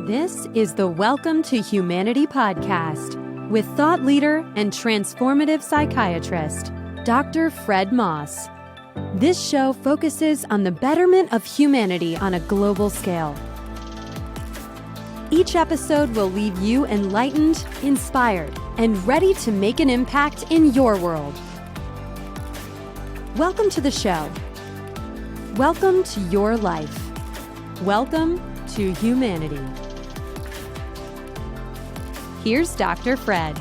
This is the Welcome to Humanity podcast with thought leader and transformative psychiatrist, Dr. Fred Moss. This show focuses on the betterment of humanity on a global scale. Each episode will leave you enlightened, inspired, and ready to make an impact in your world. Welcome to the show. Welcome to your life. Welcome to humanity. Here's Dr. Fred.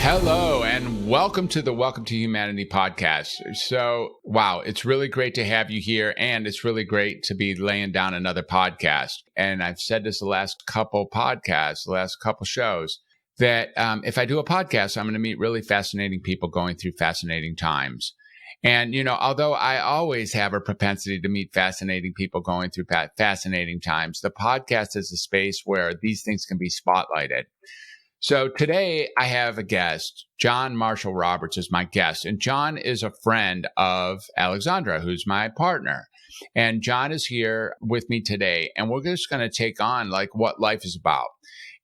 Hello, and welcome to the Welcome to Humanity podcast. So, wow, it's really great to have you here, and it's really great to be laying down another podcast. And I've said this the last couple podcasts, the last couple shows, that if I do a podcast, I'm going to meet really fascinating people going through fascinating times. And, you know, although I always have a propensity to meet fascinating people going through fascinating times, the podcast is a space where these things can be spotlighted. So today I have a guest. John Marshall Roberts is my guest. And John is a friend of Alexandra, who's my partner. And John is here with me today. And we're just going to take on like what life is about.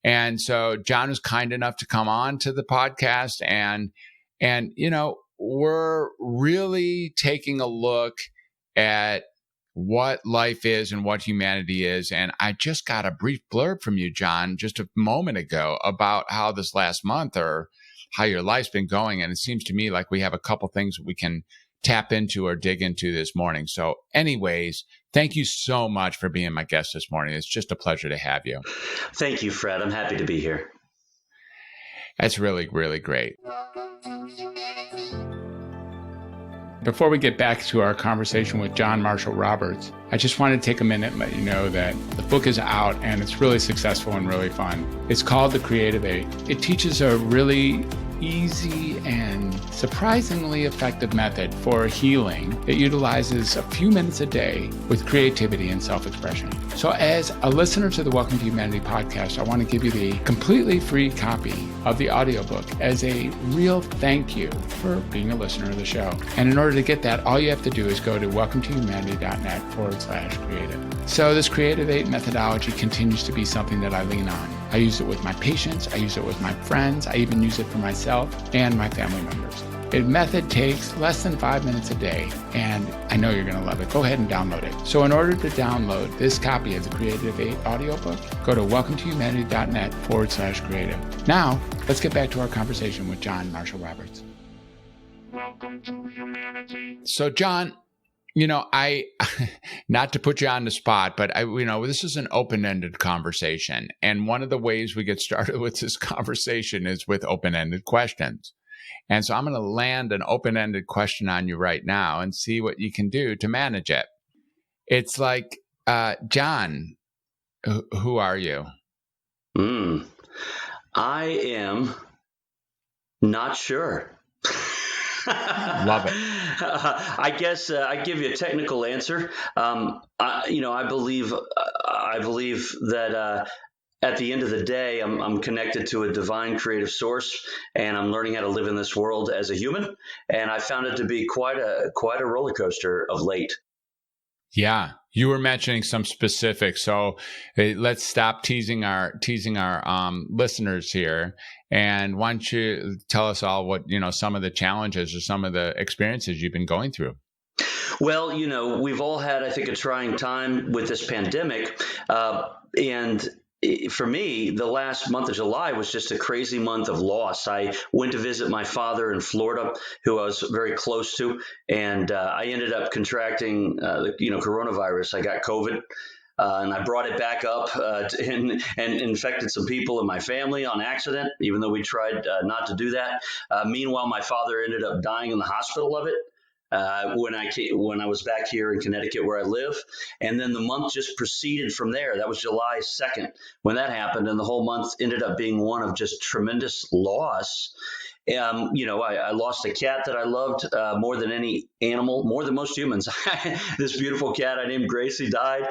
And so John was kind enough to come on to the podcast. And you know, we're really taking a look at what life is and what humanity is. And I just got a brief blurb from you, John, just a moment ago about how this last month or how your life's been going. And it seems to me like we have a couple things that we can tap into or dig into this morning. So anyways, thank you so much for being my guest this morning. It's just a pleasure to have you. Thank you, Fred. I'm happy to be here. That's really, really great. Before we get back to our conversation with John Marshall Roberts, I just want to take a minute and let you know that the book is out and it's really successful and really fun. It's called The Creative 8. It teaches a really easy and surprisingly effective method for healing that utilizes a few minutes a day with creativity and self-expression. So as a listener to the Welcome to Humanity podcast, I want to give you the completely free copy of the audiobook as a real thank you for being a listener of the show. And in order to get that, all you have to do is go to welcometohumanity.net/creative. So this Creative 8 methodology continues to be something that I lean on. I use it with my patients, I use it with my friends, I even use it for myself and my family members. The method takes less than 5 minutes a day, and I know you're going to love it. Go ahead and download it. So in order to download this copy of the Creative 8 audiobook, go to welcometohumanity.net/creative. Now, let's get back to our conversation with John Marshall Roberts. Welcome to humanity. So John, you know, not to put you on the spot, but this is an open-ended conversation. And one of the ways we get started with this conversation is with open-ended questions. And so I'm going to land an open-ended question on you right now and see what you can do to manage it. It's like, John, who are you? I am not sure. Love it. I guess I give you a technical answer. I believe that at the end of the day, I'm connected to a divine creative source, and I'm learning how to live in this world as a human. And I found it to be quite a roller coaster of late. Yeah, you were mentioning some specifics, so let's stop teasing our listeners here. And why don't you tell us all what, some of the challenges or some of the experiences you've been going through? Well, we've all had, I think, a trying time with this pandemic. And for me, the last month of July was just a crazy month of loss. I went to visit my father in Florida, who I was very close to, and I ended up contracting, coronavirus. I got COVID. And I brought it back up and infected some people in my family on accident, even though we tried not to do that. Meanwhile, my father ended up dying in the hospital of it when I was back here in Connecticut where I live. And then the month just proceeded from there. That was July 2nd when that happened. And the whole month ended up being one of just tremendous loss. I lost a cat that I loved more than any animal, more than most humans. This beautiful cat I named Gracie died.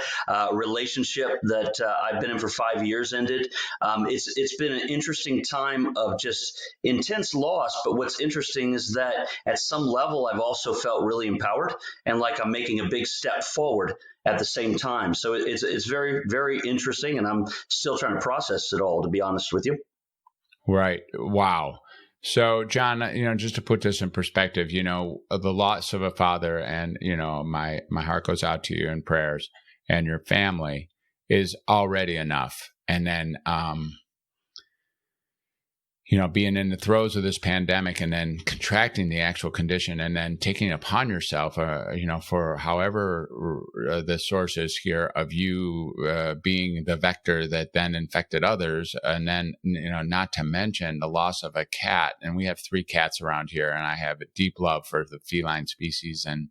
Relationship that I've been in for 5 years ended. It's been an interesting time of just intense loss. But what's interesting is that at some level, I've also felt really empowered and like I'm making a big step forward. at the same time. So it's very, very interesting, and I'm still trying to process it all, to be honest with you. Right. Wow. So, John, just to put this in perspective, the loss of a father, and, my heart goes out to you in prayers, and your family is already enough. And then, being in the throes of this pandemic and then contracting the actual condition and then taking it upon yourself, for however the source is here of you being the vector that then infected others. And then, not to mention the loss of a cat. And we have 3 cats around here, and I have a deep love for the feline species. And,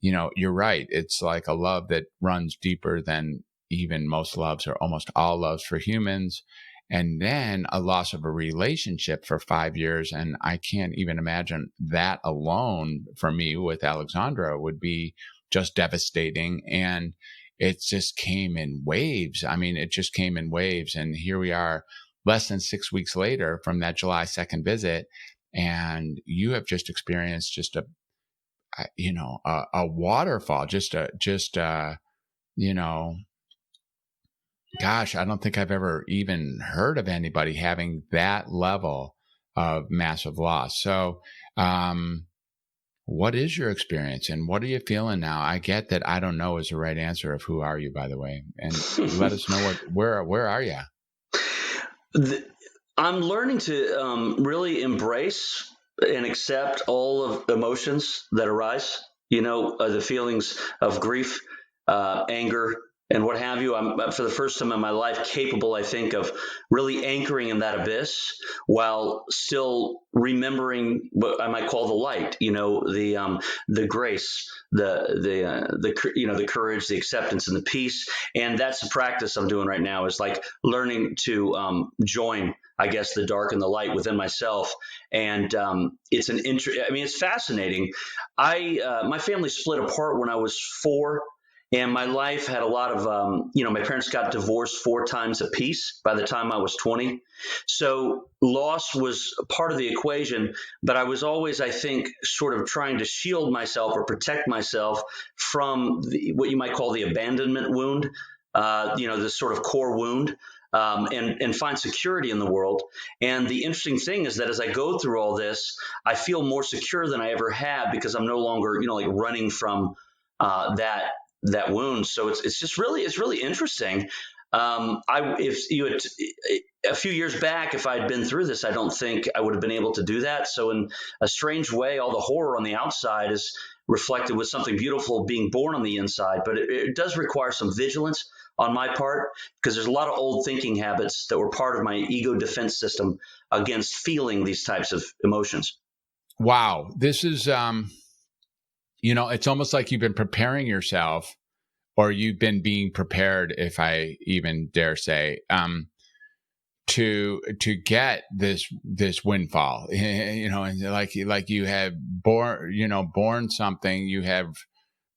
you're right. It's like a love that runs deeper than even most loves, or almost all loves, for humans. And then a loss of a relationship for 5 years. And I can't even imagine that alone for me with Alexandra would be just devastating. And it just came in waves. I mean, it just came in waves. And here we are less than 6 weeks later from that July 2nd visit. And you have just experienced just a waterfall, gosh, I don't think I've ever even heard of anybody having that level of massive loss. So, what is your experience, and what are you feeling now? I get that I don't know is the right answer of who are you, by the way, and let us know where are you? I'm learning to really embrace and accept all of emotions that arise. The feelings of grief, anger, and what have you. I'm, for the first time in my life, capable, I think, of really anchoring in that abyss while still remembering what I might call the light. The grace, the courage, the acceptance, and the peace. And that's the practice I'm doing right now. Is like learning to join, I guess, the dark and the light within myself. And it's fascinating. My family split apart when I was 4. And my life had a lot of, my parents got divorced 4 times apiece by the time I was 20. So loss was part of the equation, but I was always, I think, sort of trying to shield myself or protect myself from what you might call the abandonment wound, this sort of core wound. And find security in the world. And the interesting thing is that as I go through all this, I feel more secure than I ever had, because I'm no longer, running from that wound. So it's really interesting. If you had a few years back, if I'd been through this, I don't think I would have been able to do that. So in a strange way, all the horror on the outside is reflected with something beautiful being born on the inside. But it does require some vigilance on my part, because there's a lot of old thinking habits that were part of my ego defense system against feeling these types of emotions. Wow. This is, it's almost like you've been preparing yourself, or you've been being prepared, if I even dare say, to get this windfall, and like you have born something, you have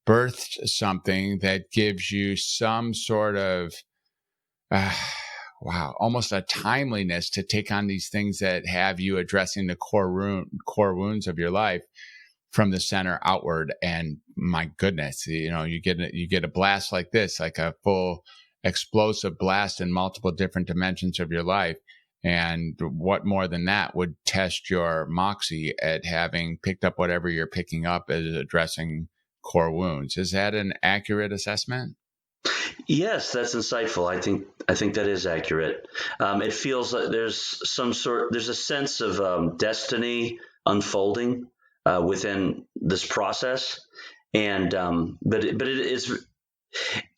birthed something that gives you some sort of, almost a timeliness to take on these things that have you addressing the core wounds of your life from the center outward. And my goodness, you get a blast like this, like a full explosive blast in multiple different dimensions of your life. And what more than that would test your moxie at having picked up whatever you're picking up as addressing core wounds. Is that an accurate assessment? Yes, that's insightful. I think that is accurate. It feels like there's a sense of destiny unfolding within this process, and but it is.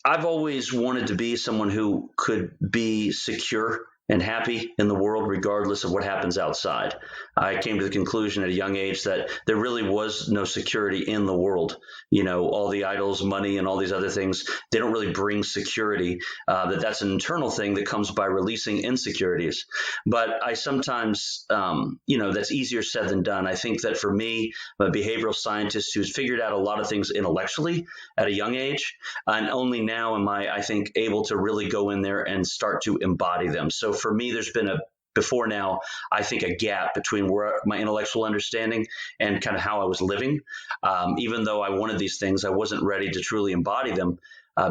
I've always wanted to be someone who could be secure and happy in the world, regardless of what happens outside. I came to the conclusion at a young age that there really was no security in the world. All the idols, money, and all these other things, they don't really bring security. That's an internal thing that comes by releasing insecurities. But I sometimes, that's easier said than done. I think that for me, I'm a behavioral scientist who's figured out a lot of things intellectually at a young age. And only now am I think, able to really go in there and start to embody them. So for me, there's been before now, I think, a gap between where my intellectual understanding and kind of how I was living. Even though I wanted these things, I wasn't ready to truly embody them.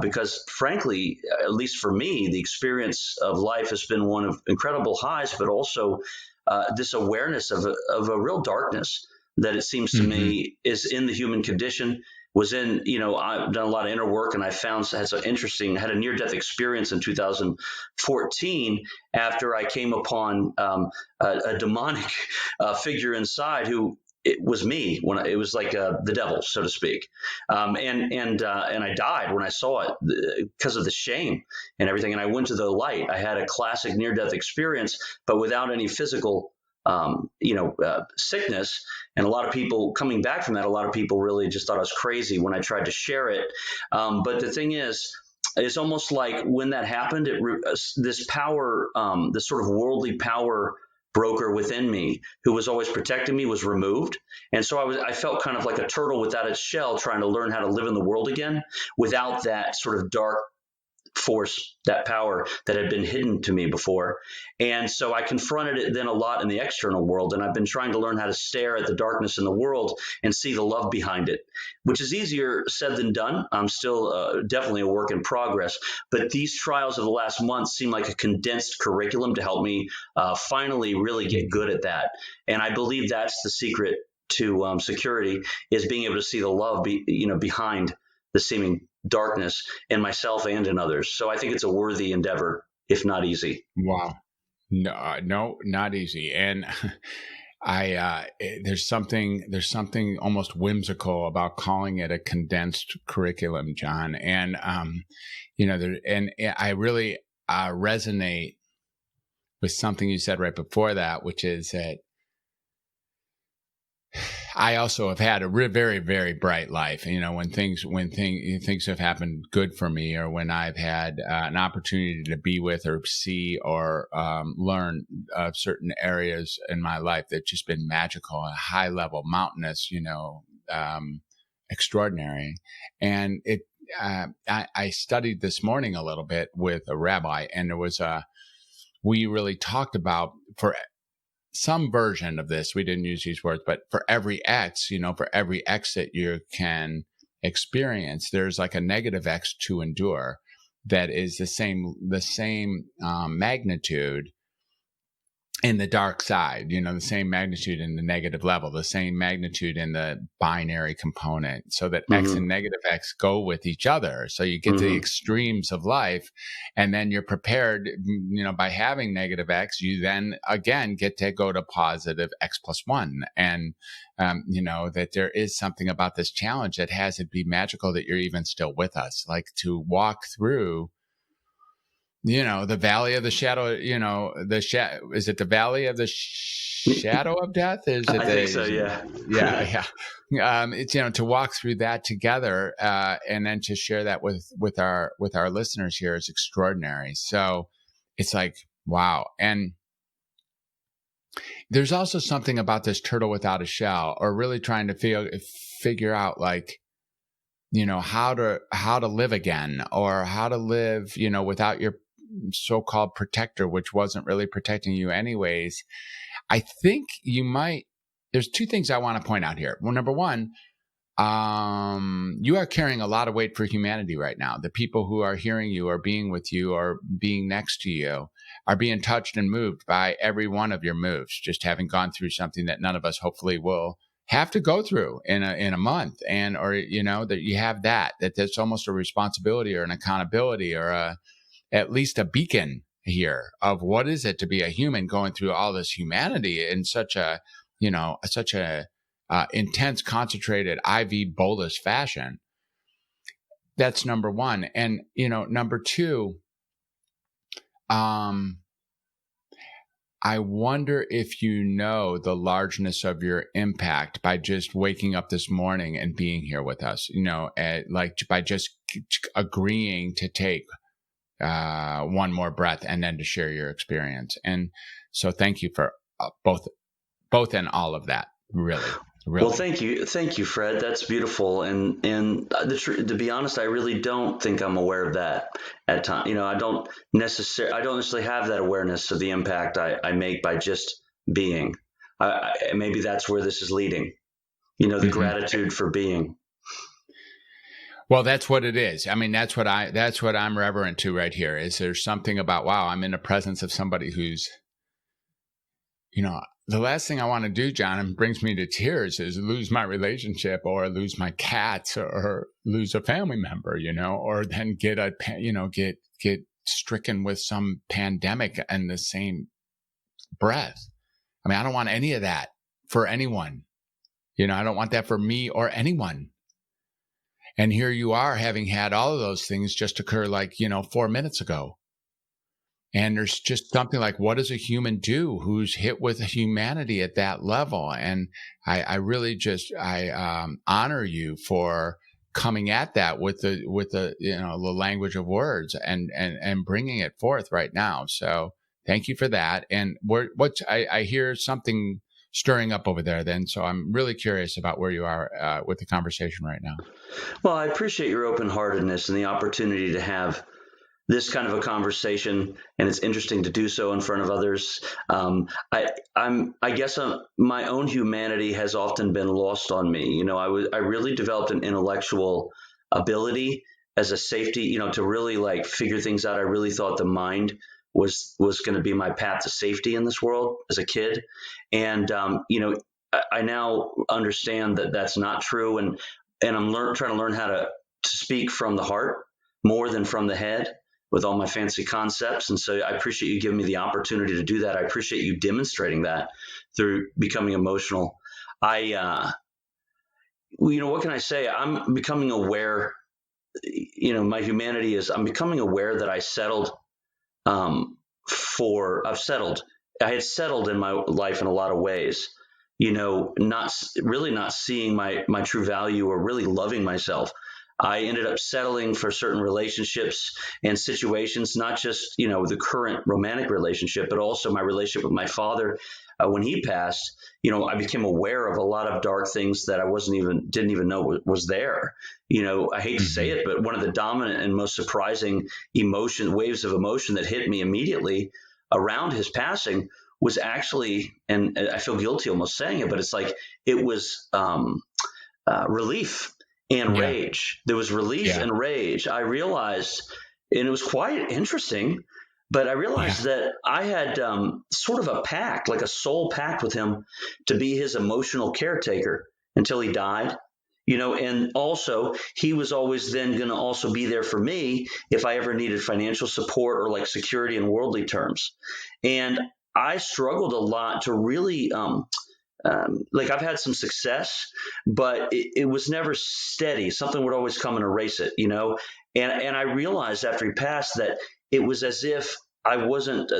because frankly, at least for me, the experience of life has been one of incredible highs, but also this awareness of a real darkness that it seems to me is in the human condition. Was in, I've done a lot of inner work, and I found had a near-death experience in 2014 after I came upon a demonic figure inside who. It was me when it was like the devil, so to speak, and I died when I saw it because of the shame and everything. And I went to the light. I had a classic near-death experience, but without any physical, sickness. And a lot of people coming back from that, a lot of people really just thought I was crazy when I tried to share it. But the thing is, it's almost like when that happened, this power, this sort of worldly power broker within me who was always protecting me was removed. And so I felt kind of like a turtle without its shell, trying to learn how to live in the world again without that sort of dark force, that power that had been hidden to me before. And so I confronted it then a lot in the external world. And I've been trying to learn how to stare at the darkness in the world and see the love behind it, which is easier said than done. I'm still definitely a work in progress. But these trials of the last month seem like a condensed curriculum to help me finally really get good at that. And I believe that's the secret to security, is being able to see the love behind the seeming darkness in myself and in others. So I think it's a worthy endeavor, if not easy. Wow. No, not easy. And there's something almost whimsical about calling it a condensed curriculum, John. And, and I really resonate with something you said right before that, which is that I also have had a very, very bright life. When things have happened good for me, or when I've had an opportunity to be with or see or learn certain areas in my life that's just been magical, a high level, mountainous, extraordinary. And I studied this morning a little bit with a rabbi, and we really talked about, for some version of this, we didn't use these words, but for every X, for every X that you can experience, there's like a negative X to endure that is the same magnitude in the dark side, the same magnitude in the negative level, the same magnitude in the binary component, so that X and negative X go with each other. So you get to the extremes of life, and then you're prepared, by having negative X, you then again get to go to positive X plus 1. And, that there is something about this challenge that has it be magical that you're even still with us, like to walk through the valley of the shadow, is it the valley of the shadow of death? I think so, yeah. Yeah. It's, to walk through that together, and then to share that with our listeners here is extraordinary. So it's like, wow. And there's also something about this turtle without a shell, or really trying to figure out, like, how to live again, or how to live, without your so-called protector, which wasn't really protecting you anyways. I think there's two things I want to point out here. Well, number one, you are carrying a lot of weight for humanity right now. The people who are hearing you, or being with you, or being next to you, are being touched and moved by every one of your moves, just having gone through something that none of us hopefully will have to go through in a month. And, or, that you have that's almost a responsibility or an accountability, or at least a beacon here of what is it to be a human going through all this humanity in such a intense, concentrated IV bolus fashion. That's number one. And, number two, I wonder if the largeness of your impact by just waking up this morning and being here with us, like by just agreeing to take one more breath and then to share your experience. And so thank you for both and all of that. Really. Well, thank you, Fred. That's beautiful. And to be honest, I really don't think I'm aware of that at times. I don't necessarily have that awareness of the impact I make by just being. Maybe that's where this is leading. The gratitude for being. Well, that's what it is. I mean, that's what I'm reverent to right here. Is there's something about, wow, I'm in the presence of somebody who's, the last thing I want to do, John, and brings me to tears, is lose my relationship or lose my cats or lose a family member, or then get stricken with some pandemic in the same breath. I mean, I don't want any of that for anyone. I don't want that for me or anyone. And here you are having had all of those things just occur 4 minutes ago. And there's just something like, what does a human do who's hit with humanity at that level? And I really just, honor you for coming at that with the language of words and bringing it forth right now. So thank you for that. And I hear something stirring up over there then. So I'm really curious about where you are with the conversation right now. Well, I appreciate your open-heartedness and the opportunity to have this kind of a conversation, and it's interesting to do so in front of others. I guess my own humanity has often been lost on me. I really developed an intellectual ability as a safety, to really figure things out. I really thought the mind was going to be my path to safety in this world as a kid. And, I now understand that that's not true. And I'm trying to learn how to speak from the heart more than from the head with all my fancy concepts. And so I appreciate you giving me the opportunity to do that. I appreciate you demonstrating that through becoming emotional. What can I say? I'm becoming aware, my humanity is, I'm becoming aware that I had settled in my life in a lot of ways, not seeing my true value or really loving myself. I ended up settling for certain relationships and situations, not just, the current romantic relationship, but also my relationship with my father. When he passed, I became aware of a lot of dark things that I didn't even know was there. I hate to say it, but one of the dominant and most surprising waves of emotion that hit me immediately around his passing was actually, and I feel guilty almost saying it, but it's it was relief and rage. There was relief and rage. I realized, and it was quite interesting, but I realized that I had sort of a pact, like a soul pact with him to be his emotional caretaker until he died, and also he was always then going to also be there for me if I ever needed financial support or security in worldly terms. And I struggled a lot to really, I've had some success, but it was never steady. Something would always come and erase it, and I realized after he passed that it was as if I wasn't,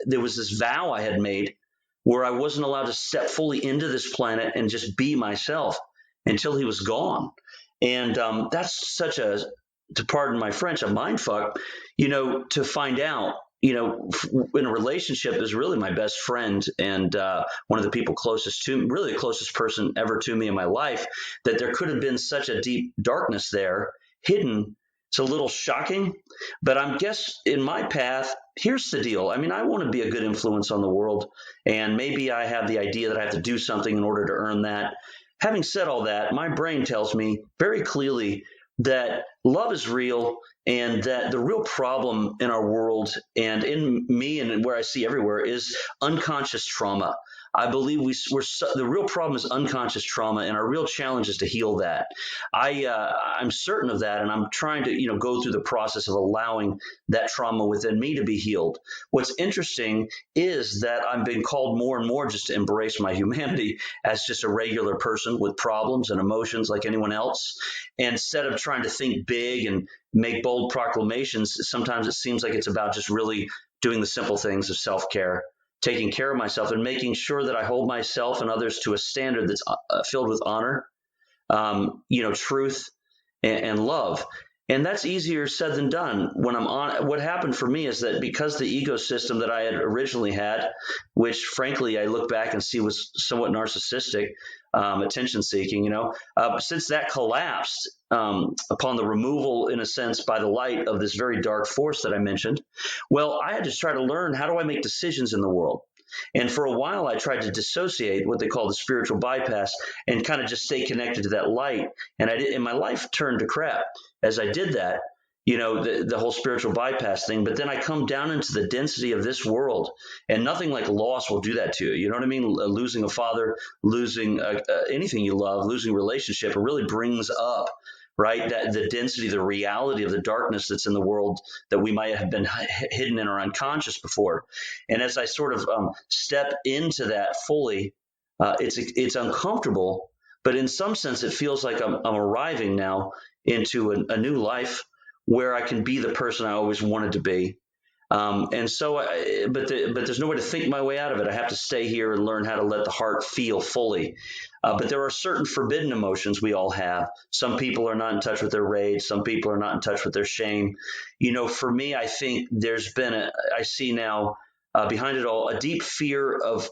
there was this vow I had made where I wasn't allowed to step fully into this planet and just be myself until he was gone. And that's such to pardon my French, a mind fuck, to find out, in a relationship is really my best friend and one of the people closest to me, really the closest person ever to me in my life, that there could have been such a deep darkness there hidden. It's a little shocking, but I guess in my path, here's the deal. I mean, I want to be a good influence on the world, and maybe I have the idea that I have to do something in order to earn that. Having said all that, my brain tells me very clearly that love is real and that the real problem in our world and in me and where I see everywhere is unconscious trauma. I believe the real problem is unconscious trauma, and our real challenge is to heal that. I'm certain of that, and I'm trying to go through the process of allowing that trauma within me to be healed. What's interesting is that I'm being called more and more just to embrace my humanity as just a regular person with problems and emotions like anyone else. And instead of trying to think big and make bold proclamations, sometimes it seems like it's about just really doing the simple things of self-care, taking care of myself and making sure that I hold myself and others to a standard that's filled with honor, truth and love. And that's easier said than done when I'm on. What happened for me is that because the ego system that I had originally had, which frankly I look back and see was somewhat narcissistic, attention seeking, since that collapsed upon the removal, in a sense, by the light of this very dark force that I mentioned, well, I had to try to learn, how do I make decisions in the world? And for a while, I tried to dissociate, what they call the spiritual bypass, and kind of just stay connected to that light. And my life turned to crap. as I did that, the whole spiritual bypass thing. But then I come down into the density of this world, and nothing like loss will do that to you. You know what I mean? Losing a father, losing anything you love, losing a relationship, it really brings up, right, that the density, the reality of the darkness that's in the world that we might have been hidden in our unconscious before. And as I sort of step into that fully, it's uncomfortable, but in some sense, it feels like I'm arriving now into a new life where I can be the person I always wanted to be. But there's no way to think my way out of it. I have to stay here and learn how to let the heart feel fully. But there are certain forbidden emotions we all have. Some people are not in touch with their rage. Some people are not in touch with their shame. For me, I think there's been I see now behind it all, a deep fear of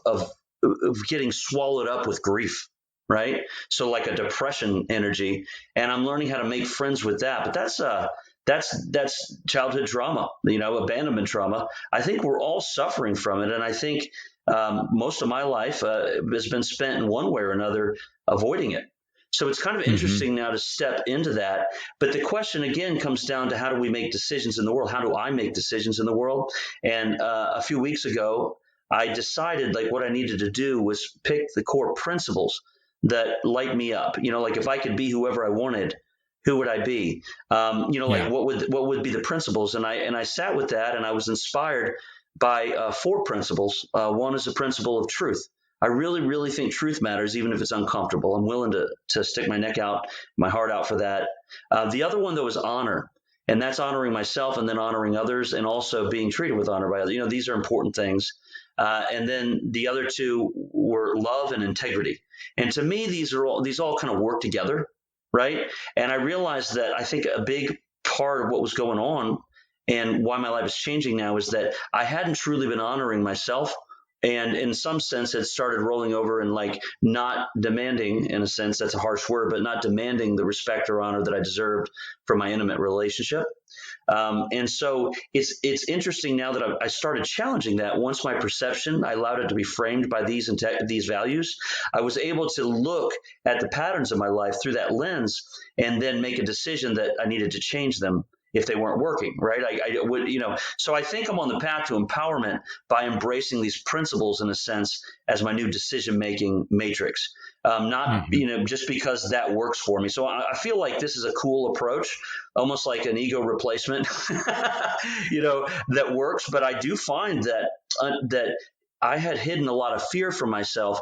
getting swallowed up with grief. Right. So like a depression energy, and I'm learning how to make friends with that. But that's childhood trauma, abandonment trauma. I think we're all suffering from it. And I think most of my life has been spent in one way or another avoiding it. So it's kind of interesting now to step into that. But the question again comes down to, how do we make decisions in the world? How do I make decisions in the world? And a few weeks ago, I decided what I needed to do was pick the core principles that light me up. Like if I could be whoever I wanted, who would I be? What would be the principles? And I sat with that, and I was inspired by 4 principles. One is the principle of truth. I really, really think truth matters, even if it's uncomfortable. I'm willing to stick my neck out, my heart out for that. The other one, though, is honor. And that's honoring myself and then honoring others, and also being treated with honor by others. These are important things. And then the other 2 were love and integrity. And to me, these all kind of work together, right? And I realized that I think a big part of what was going on and why my life is changing now is that I hadn't truly been honoring myself. And in some sense, it started rolling over and not demanding, in a sense, that's a harsh word, but not demanding the respect or honor that I deserved from my intimate relationship. And so it's interesting now that I started challenging that. Once my perception, I allowed it to be framed by these values, I was able to look at the patterns of my life through that lens and then make a decision that I needed to change them if they weren't working, right? I would, so I think I'm on the path to empowerment by embracing these principles, in a sense, as my new decision-making matrix. Not, just because that works for me. So I feel like this is a cool approach, almost like an ego replacement, that works. But I do find that I had hidden a lot of fear from myself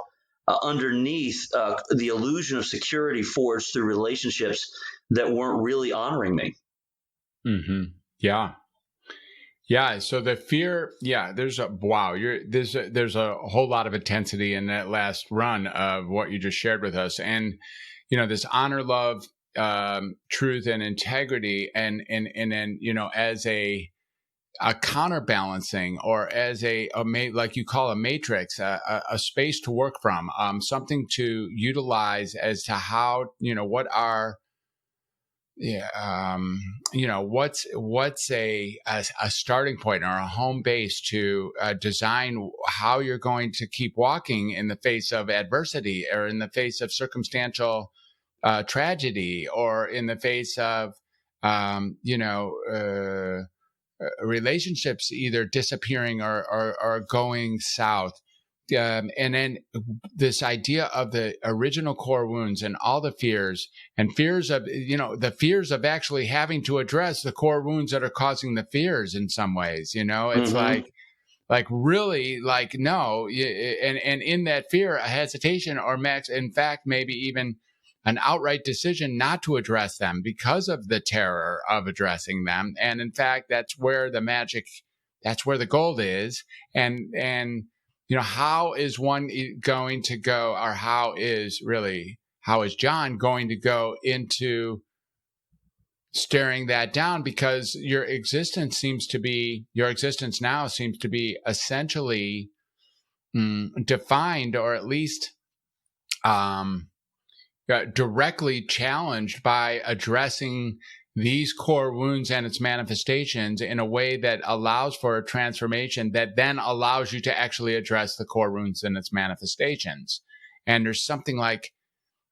underneath the illusion of security forged through relationships that weren't really honoring me. Mm-hmm. Yeah. Yeah. So the fear, there's a whole lot of intensity in that last run of what you just shared with us. And, this honor, love, truth and integrity. And then, as a counterbalancing, or as like you call a matrix, a space to work from, something to utilize as to how, what are, what's a starting point or a home base to design how you're going to keep walking in the face of adversity, or in the face of circumstantial tragedy, or in the face of, relationships either disappearing or going south. And then this idea of the original core wounds and all the fears of, the fears of actually having to address the core wounds that are causing the fears in some ways, it's really no. And in that fear, a hesitation, or in fact, maybe even an outright decision not to address them because of the terror of addressing them. And in fact, that's where the gold is. And, how is one going to go, or how is John going to go into staring that down? Because your existence now seems to be essentially defined, or at least directly challenged by addressing these core wounds and its manifestations in a way that allows for a transformation that then allows you to actually address the core wounds and its manifestations. And there's something like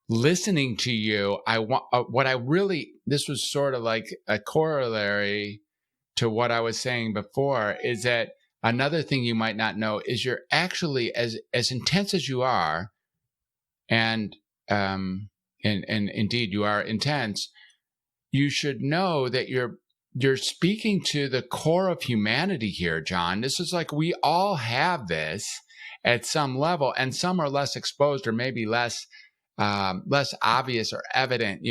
listening to you, I want this was sort of like a corollary to what I was saying before, is that another thing you might not know is you're actually as intense as you are, and indeed you are intense. You should know that you're speaking to the core of humanity here, John. This is like, we all have this at some level, and some are less exposed or maybe less obvious or evident,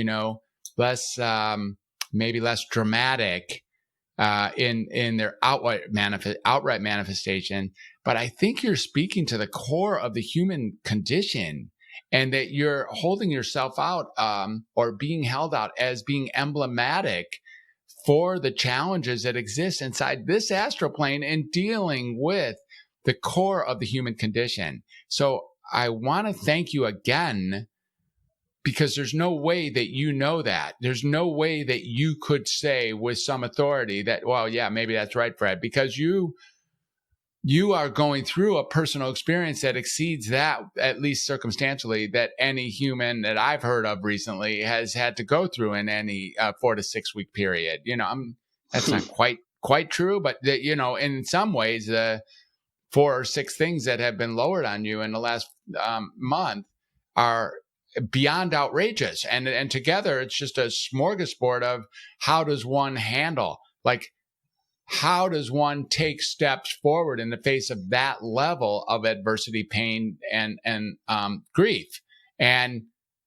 maybe less dramatic in their outright manifestation. But I think you're speaking to the core of the human condition, and that you're holding yourself out or being held out as being emblematic for the challenges that exist inside this astral plane in dealing with the core of the human condition. So I want to thank you again, because there's no way that you know that. There's no way that you could say with some authority that, well, yeah, maybe that's right, Fred, because you are going through a personal experience that exceeds that, at least circumstantially, that any human that I've heard of recently has had to go through in any 4 to 6 week period. That's not quite true, but in some ways, the 4 or 6 things that have been lowered on you in the last month are beyond outrageous. And together, it's just a smorgasbord of how does one handle, how does one take steps forward in the face of that level of adversity, pain, and grief? And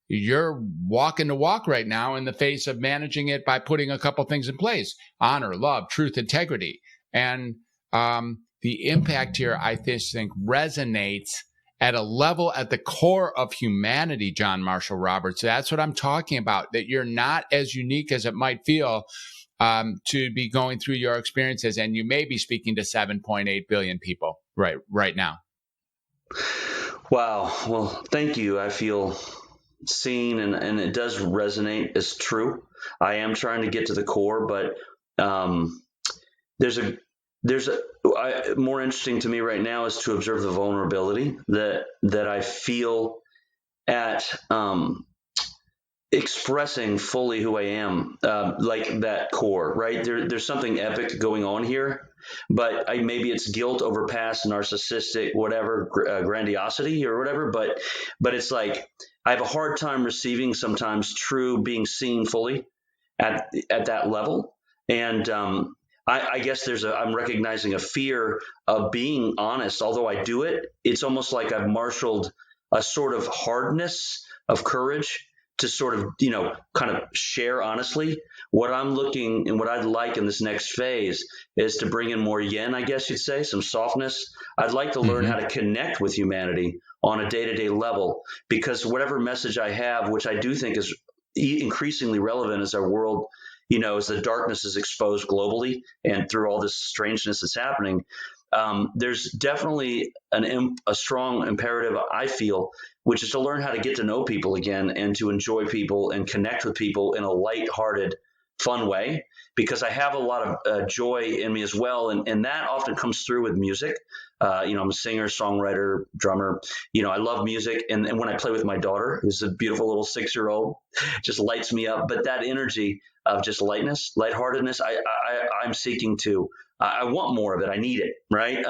you're walking the walk right now in the face of managing it by putting a couple things in place: honor, love, truth, integrity. And the impact here, I just think, resonates at a level at the core of humanity, John Marshall Roberts. That's what I'm talking about, that you're not as unique as it might feel to be going through your experiences, and you may be speaking to 7.8 billion people right now. Wow. Well, thank you. I feel seen, and it does resonate as true. I am trying to get to the core, but there's more interesting to me right now is to observe the vulnerability that I feel at expressing fully who I am, like that core, right? There's something epic going on here, but maybe it's guilt over past narcissistic, whatever, grandiosity or whatever, but it's like, I have a hard time receiving sometimes true being seen fully at that level. And, I guess I'm recognizing a fear of being honest. Although I do it, it's almost like I've marshaled a sort of hardness of courage to sort of, kind of share honestly. What I'm looking and what I'd like in this next phase is to bring in more yin, I guess you'd say, some softness. I'd like to learn how to connect with humanity on a day-to-day level, because whatever message I have, which I do think is increasingly relevant as our world, as the darkness is exposed globally and through all this strangeness that's happening, there's definitely a strong imperative, I feel, which is to learn how to get to know people again and to enjoy people and connect with people in a lighthearted, fun way, because I have a lot of joy in me as well. And that often comes through with music. I'm a singer, songwriter, drummer. I love music. And when I play with my daughter, who's a beautiful little 6-year-old, just lights me up. But that energy of just lightness, lightheartedness, I'm seeking to. I want more of it. I need it, right?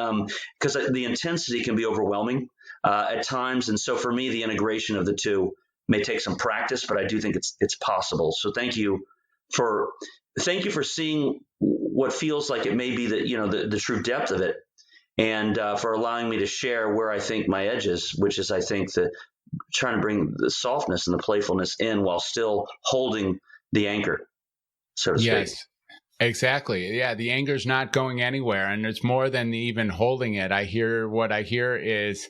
Because the intensity can be overwhelming at times. And so for me, the integration of the two may take some practice, but I do think it's possible. So thank you for seeing what feels like it may be the true depth of it, and for allowing me to share where I think my edge is, which is, I think, trying to bring the softness and the playfulness in while still holding the anchor, so to speak. Yes, exactly. Yeah, the anger's not going anywhere, and it's more than even holding it. What I hear is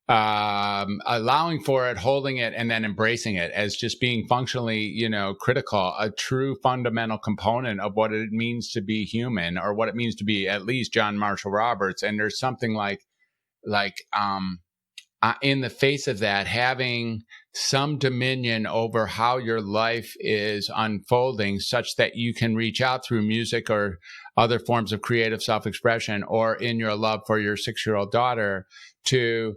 allowing for it, holding it, and then embracing it as just being functionally, critical, a true fundamental component of what it means to be human, or what it means to be at least John Marshall Roberts. And there's something like in the face of that, having some dominion over how your life is unfolding, such that you can reach out through music or other forms of creative self-expression, or in your love for your 6-year-old daughter, to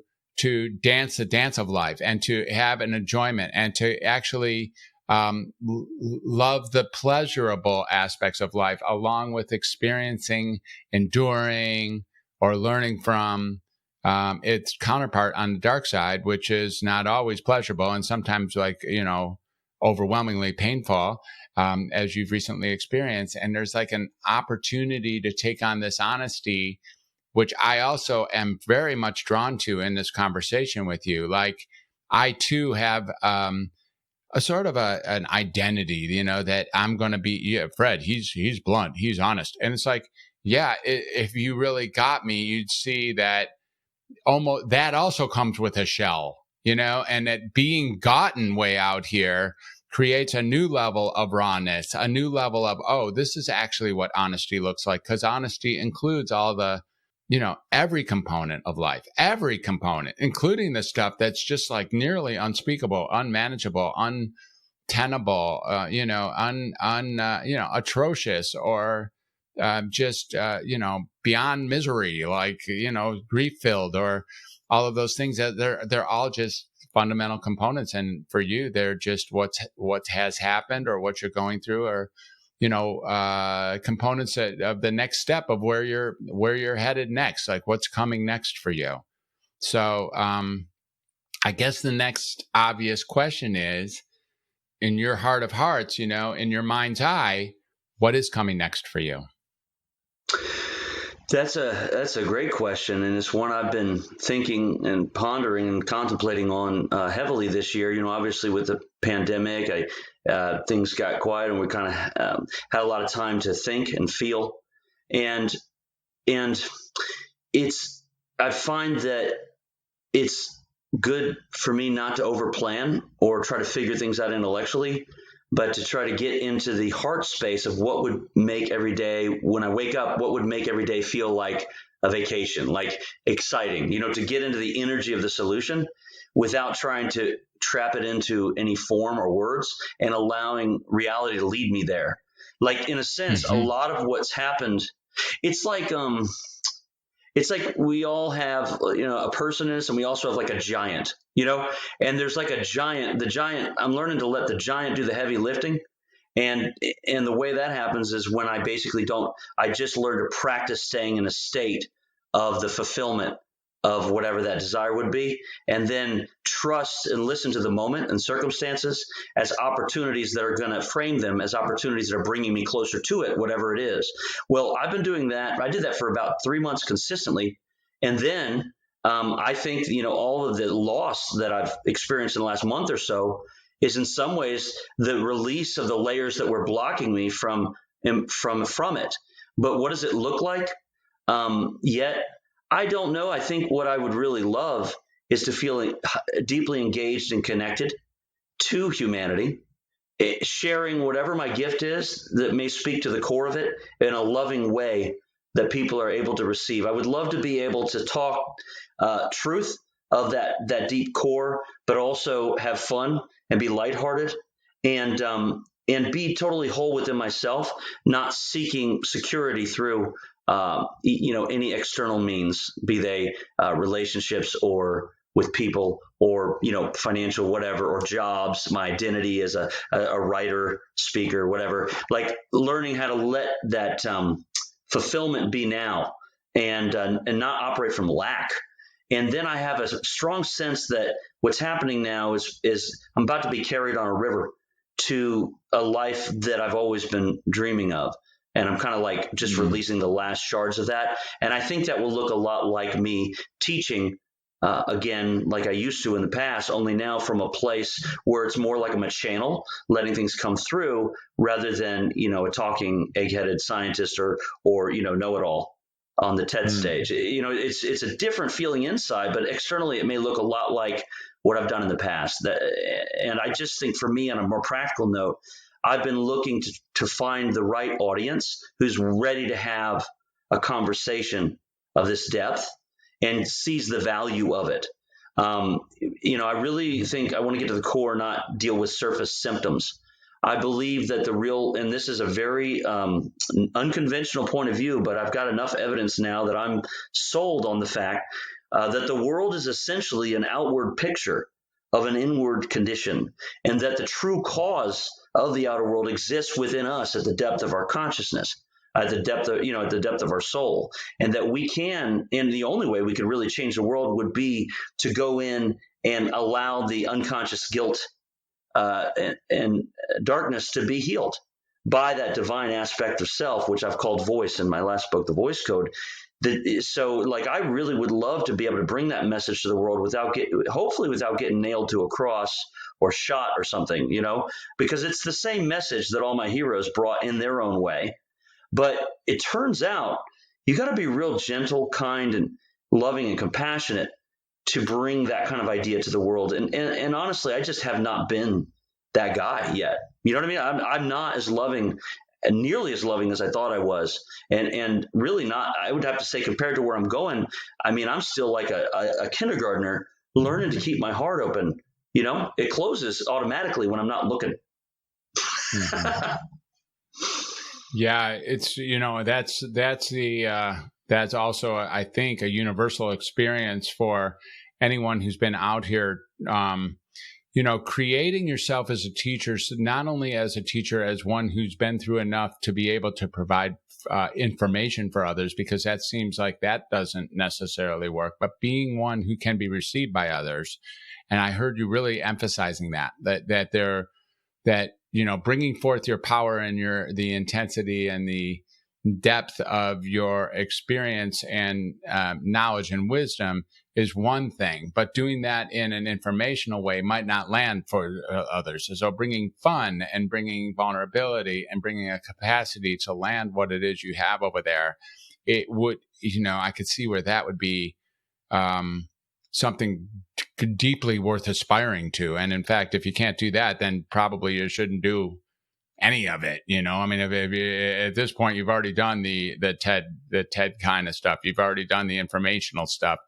dance the dance of life and to have an enjoyment and to actually love the pleasurable aspects of life, along with experiencing, enduring, or learning from its counterpart on the dark side, which is not always pleasurable and sometimes overwhelmingly painful, as you've recently experienced. And there's like an opportunity to take on this honesty, which I also am very much drawn to in this conversation with you. Like, I too have a sort of an identity, that I'm going to be, Fred, he's blunt, he's honest. And it's like, if you really got me, you'd see that almost that also comes with a shell, and that being gotten way out here creates a new level of rawness, a new level of, oh, this is actually what honesty looks like. Because honesty includes all the, every component of life, every component, including the stuff that's just like nearly unspeakable, unmanageable, untenable, atrocious, or beyond misery, like, grief filled, or all of those things that they're all just fundamental components. And for you, they're just what has happened or what you're going through, or components of the next step of where you're headed next, like what's coming next for you. So I guess the next obvious question is, in your heart of hearts, in your mind's eye, what is coming next for you? That's a great question, and it's one I've been thinking and pondering and contemplating on heavily this year. Obviously with the pandemic, things got quiet, and we kind of had a lot of time to think and feel, and I find that it's good for me not to overplan or try to figure things out intellectually, but to try to get into the heart space of what would make every day, when I wake up, what would make every day feel like a vacation, like exciting, to get into the energy of the solution without trying to trap it into any form or words, and allowing reality to lead me there. Like, in a sense, a lot of what's happened, it's like we all have, a person in us, and we also have like a giant, and there's like the giant, I'm learning to let the giant do the heavy lifting. And the way that happens is when I just learn to practice staying in a state of the fulfillment of whatever that desire would be, and then trust and listen to the moment and circumstances as opportunities that are going to frame them as opportunities that are bringing me closer to it, whatever it is. Well, I've been doing that. I did that for about 3 months consistently. And then I think, all of the loss that I've experienced in the last month or so is in some ways the release of the layers that were blocking me from it. But what does it look like? Yet I don't know. I think what I would really love is to feel deeply engaged and connected to humanity, sharing whatever my gift is that may speak to the core of it in a loving way that people are able to receive. I would love to be able to talk truth of that deep core, but also have fun and be lighthearted, and be totally whole within myself, not seeking security through any external means, be they relationships or with people, or financial whatever, or jobs, my identity as a writer, speaker, whatever. Like, learning how to let that fulfillment be now, and not operate from lack. And then I have a strong sense that what's happening now is I'm about to be carried on a river to a life that I've always been dreaming of. And I'm kind of like just releasing the last shards of that. And I think that will look a lot like me teaching again, like I used to in the past, only now from a place where it's more like I'm a channel, letting things come through, rather than, a talking egg-headed scientist or know-it-all on the TED stage. It's a different feeling inside, but externally it may look a lot like what I've done in the past. And I just think, for me, on a more practical note, I've been looking to find the right audience who's ready to have a conversation of this depth and sees the value of it. I really think I want to get to the core, not deal with surface symptoms. I believe that and this is a very unconventional point of view, but I've got enough evidence now that I'm sold on the fact that the world is essentially an outward picture of an inward condition, and that the true cause of the outer world exists within us at the depth of our consciousness, at the depth of, at the depth of our soul, and that we can, and the only way we could really change the world would be to go in and allow the unconscious guilt and darkness to be healed by that divine aspect of self, which I've called voice in my last book, The Voice Code. So I really would love to be able to bring that message to the world hopefully without getting nailed to a cross or shot or something, because it's the same message that all my heroes brought in their own way. But it turns out you got to be real gentle, kind, and loving and compassionate to bring that kind of idea to the world. And honestly, I just have not been that guy yet. You know what I mean? I'm not as loving, and nearly as loving as I thought I was. And really not, I would have to say, compared to where I'm going, I mean, I'm still like a kindergartner learning to keep my heart open. It closes automatically when I'm not looking. Mm-hmm. Yeah, it's, that's also, I think, a universal experience for anyone who's been out here, creating yourself as a teacher, so not only as a teacher, as one who's been through enough to be able to provide information for others, because that seems like that doesn't necessarily work, but being one who can be received by others. And I heard you really emphasizing that bringing forth your power and the intensity and the depth of your experience and knowledge and wisdom is one thing, but doing that in an informational way might not land for others. So bringing fun and bringing vulnerability and bringing a capacity to land what it is you have over there, it would, I could see where that would be something deeply worth aspiring to. And in fact, if you can't do that, then probably you shouldn't do any of it. I mean, if at this point you've already done the TED kind of stuff, you've already done the informational stuff,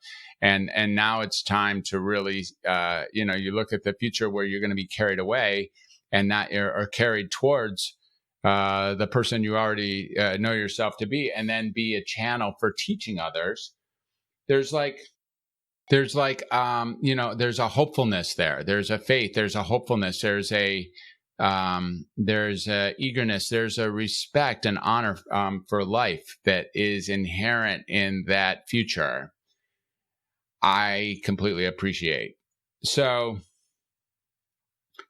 and now it's time to really, you look at the future where you're going to be carried away and not or carried towards the person you already know yourself to be, and then be a channel for teaching others. There's a hopefulness there. There's a faith. There's a hopefulness. There's a eagerness. There's a respect and honor for life that is inherent in that future. I completely appreciate. So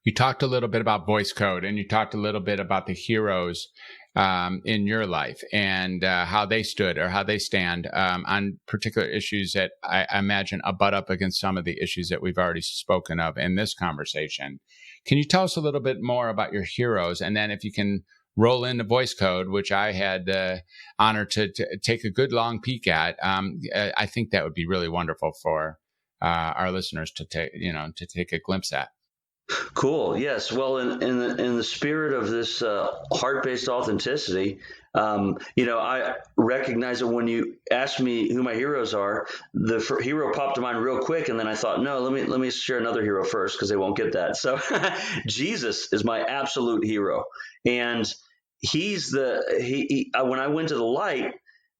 you talked a little bit about voice code, and you talked a little bit about the heroes in your life and how they stood or how they stand on particular issues that I imagine butt up against some of the issues that we've already spoken of in this conversation. Can you tell us a little bit more about your heroes? And then if you can roll into voice code, which I had the honor to take a good long peek at, I think that would be really wonderful for our listeners to take a glimpse at. Cool. Yes. Well, in the spirit of this heart-based authenticity, I recognize that when you ask me who my heroes are, the hero popped to mind real quick, and then I thought, no, let me share another hero first because they won't get that. So, Jesus is my absolute hero, and he's when I went to the light,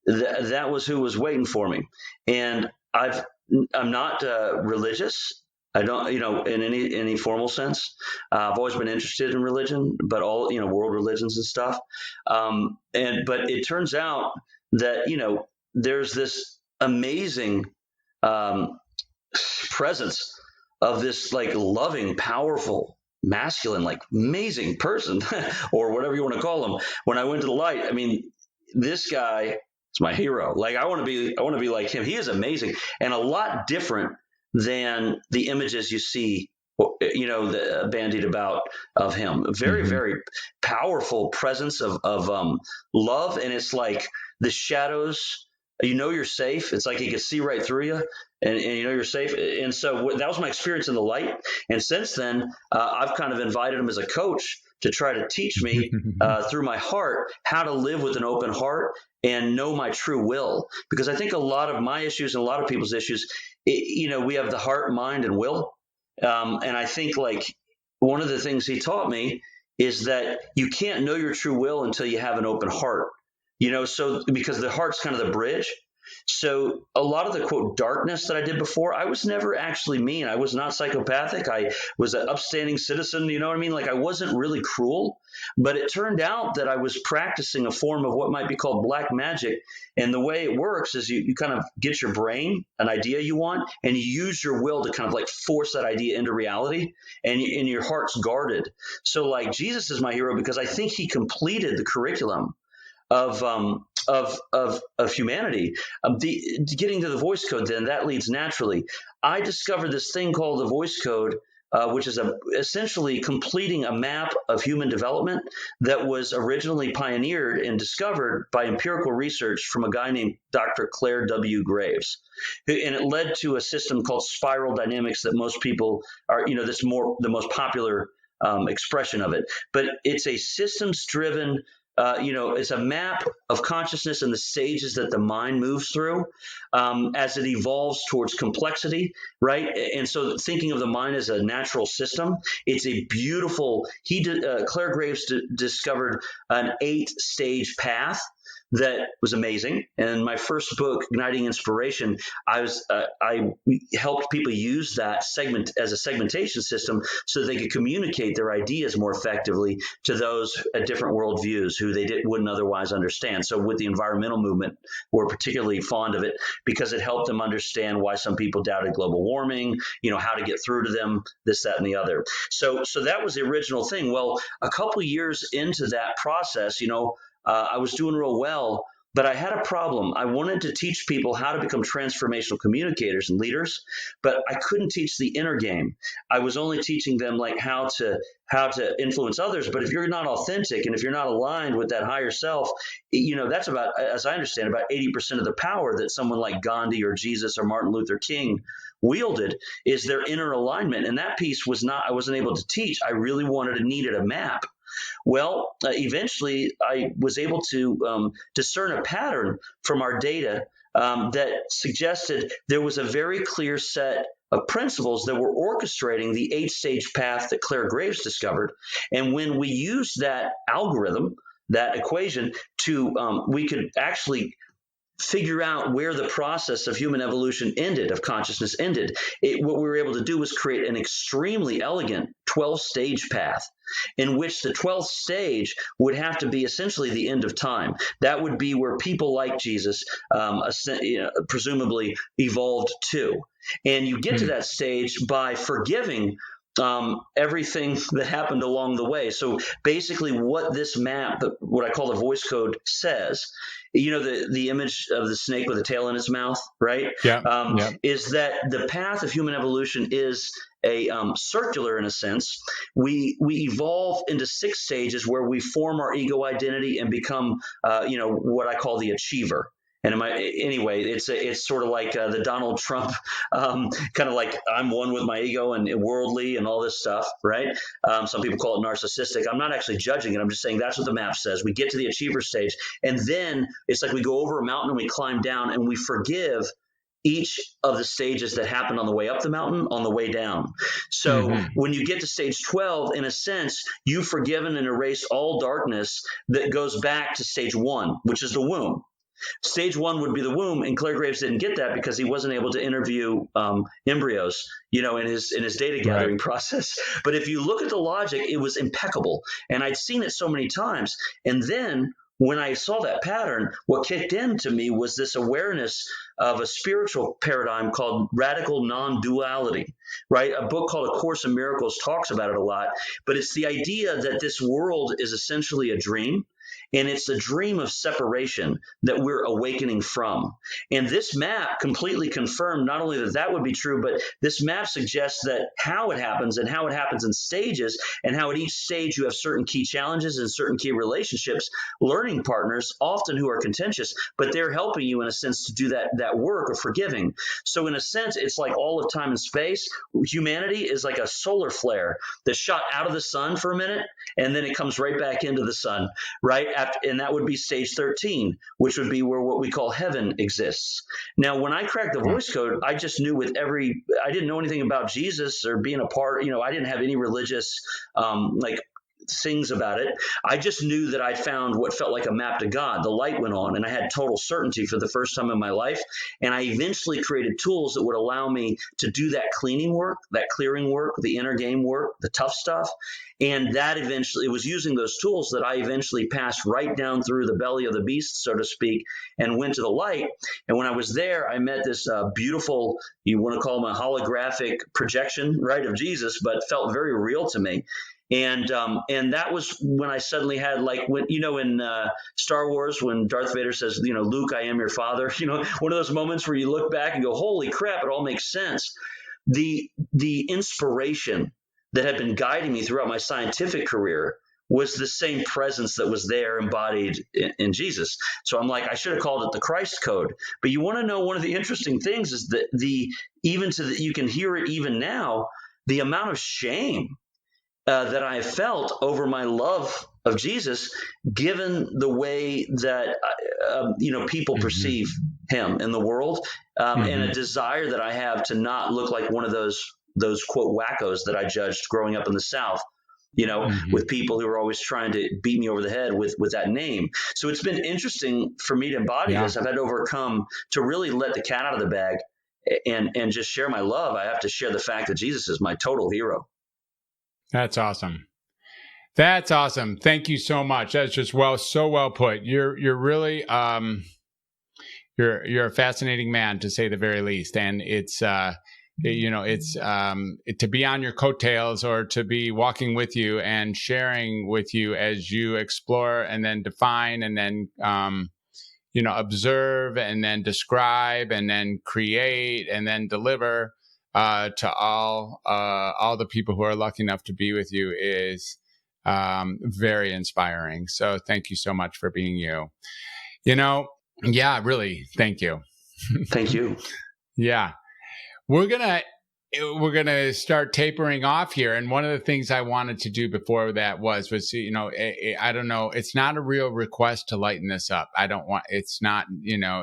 that was who was waiting for me, and I'm not religious. I don't, in any formal sense. I've always been interested in religion, but all, world religions and stuff. But it turns out that, there's this amazing presence of this loving, powerful, masculine, amazing person or whatever you want to call him. When I went to the light, I mean, this guy is my hero. I want to be like him. He is amazing and a lot different than the images you see, bandied about of him. Very, very powerful presence of love. And it's like the shadows, you're safe. It's like he can see right through you and you're safe. And so that was my experience in the light. And since then, I've kind of invited him as a coach to try to teach me through my heart how to live with an open heart and know my true will. Because I think a lot of my issues and a lot of people's issues, we have the heart, mind, and will. And I think one of the things he taught me is that you can't know your true will until you have an open heart, so because the heart's kind of the bridge. So a lot of the quote darkness that I did before, I was never actually mean. I was not psychopathic. I was an upstanding citizen. You know what I mean? Like I wasn't really cruel, but it turned out that I was practicing a form of what might be called black magic. And the way it works is you kind of get your brain, an idea you want, and you use your will to kind of like force that idea into reality, and your heart's guarded. So like Jesus is my hero because I think he completed the curriculum of humanity. Getting to the voice code, then that leads naturally. I discovered this thing called the voice code, which is essentially completing a map of human development that was originally pioneered and discovered by empirical research from a guy named Dr. Claire W. Graves. And it led to a system called spiral dynamics that most people are, that's the most popular expression of it. But it's a systems-driven it's a map of consciousness and the stages that the mind moves through as it evolves towards complexity, right? And so thinking of the mind as a natural system, it's a beautiful, Claire Graves discovered an 8-stage path that was amazing. And my first book, Igniting Inspiration, I helped people use that segment as a segmentation system so they could communicate their ideas more effectively to those at different worldviews who they wouldn't otherwise understand. So with the environmental movement, we're particularly fond of it because it helped them understand why some people doubted global warming, how to get through to them, this, that, and the other. So that was the original thing. Well, a couple years into that process, I was doing real well, but I had a problem. I wanted to teach people how to become transformational communicators and leaders, but I couldn't teach the inner game. I was only teaching them like how to influence others. But if you're not authentic and if you're not aligned with that higher self, that's about, as I understand, about 80% of the power that someone like Gandhi or Jesus or Martin Luther King wielded is their inner alignment. And that piece I wasn't able to teach. I really needed a map. Well, eventually I was able to discern a pattern from our data that suggested there was a very clear set of principles that were orchestrating the 8-stage path that Claire Graves discovered. And when we used that algorithm, that equation, we could actually figure out where the process of human evolution ended, of consciousness ended. What we were able to do was create an extremely elegant 12-stage path in which the 12th stage would have to be essentially the end of time. That would be where people like Jesus presumably evolved to. And you get to that stage by forgiving everything that happened along the way. So basically what this map, what I call the voice code, says, the image of the snake with a tail in its mouth, right? Is that the path of human evolution is a circular in a sense. We evolve into 6 stages where we form our ego identity and become, what I call the achiever. And anyway, it's sort of like the Donald Trump, kind of like I'm one with my ego and worldly and all this stuff, right? Some people call it narcissistic. I'm not actually judging it. I'm just saying that's what the map says. We get to the achiever stage, and then it's like we go over a mountain and we climb down and we forgive each of the stages that happened on the way up the mountain, on the way down. So when you get to stage 12, in a sense, you've forgiven and erased all darkness that goes back to stage 1, which is the womb. Stage 1 would be the womb, and Claire Graves didn't get that because he wasn't able to interview embryos, in his data gathering process. But if you look at the logic, it was impeccable, and I'd seen it so many times. And then when I saw that pattern, what kicked into me was this awareness of a spiritual paradigm called radical non-duality, right? A book called A Course in Miracles talks about it a lot, but it's the idea that this world is essentially a dream. And it's a dream of separation that we're awakening from. And this map completely confirmed not only that would be true, but this map suggests that how it happens and how it happens in stages, and how at each stage you have certain key challenges and certain key relationships, learning partners, often who are contentious, but they're helping you in a sense to do that work of forgiving. So in a sense, it's like all of time and space. Humanity is like a solar flare that's shot out of the sun for a minute, and then it comes right back into the sun, right? And that would be stage 13, which would be where what we call heaven exists. Now, when I cracked the voice code, I just knew I didn't know anything about Jesus or being a part, I didn't have any religious, sings about it. I just knew that I'd found what felt like a map to God. The light went on, and I had total certainty for the first time in my life. And I eventually created tools that would allow me to do that cleaning work, that clearing work, the inner game work, the tough stuff. And that eventually, it was using those tools that I eventually passed right down through the belly of the beast, so to speak, and went to the light. And when I was there, I met this beautiful, you want to call him a holographic projection, right, of Jesus, but felt very real to me. And that was when I suddenly had, like, when, in Star Wars, when Darth Vader says, Luke, I am your father, one of those moments where you look back and go, holy crap, it all makes sense. The inspiration that had been guiding me throughout my scientific career was the same presence that was there embodied in Jesus. So I'm like, I should have called it the Christ Code. But you want to know, one of the interesting things is that you can hear it even now, the amount of shame that I have felt over my love of Jesus, given the way that people perceive him in the world, and a desire that I have to not look like one of those quote wackos that I judged growing up in the South, with people who are always trying to beat me over the head with that name. So it's been interesting for me to embody this. I've had to overcome to really let the cat out of the bag and just share my love. I have to share the fact that Jesus is my total hero. That's awesome. That's awesome. Thank you so much. That's just so well put. You're really you're a fascinating man, to say the very least. And it's to be on your coattails, or to be walking with you and sharing with you as you explore and then define and then observe and then describe and then create and then deliver to all the people who are lucky enough to be with you is very inspiring. So thank you so much for being you. Really, thank you. Thank you. Yeah. We're gonna start tapering off here, and one of the things I wanted to do before that was I don't know, it's not a real request to lighten this up. It's not,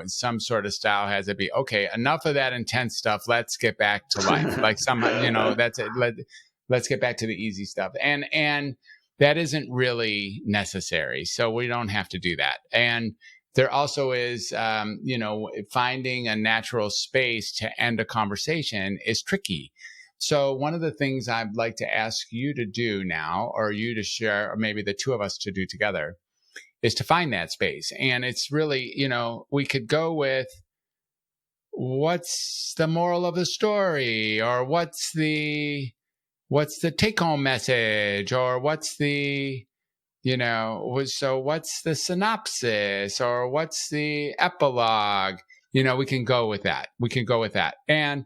some sort of style has to be, okay, enough of that intense stuff. Let's get back to life. Like that's it. Let's get back to the easy stuff, and that isn't really necessary. So we don't have to do that. And there also is, finding a natural space to end a conversation is tricky. So one of the things I'd like to ask you to do now, or you to share, or maybe the two of us to do together, is to find that space. And it's really, we could go with, what's the moral of the story, or what's the take-home message, or what's the what's the synopsis, or what's the epilogue? We can go with that. And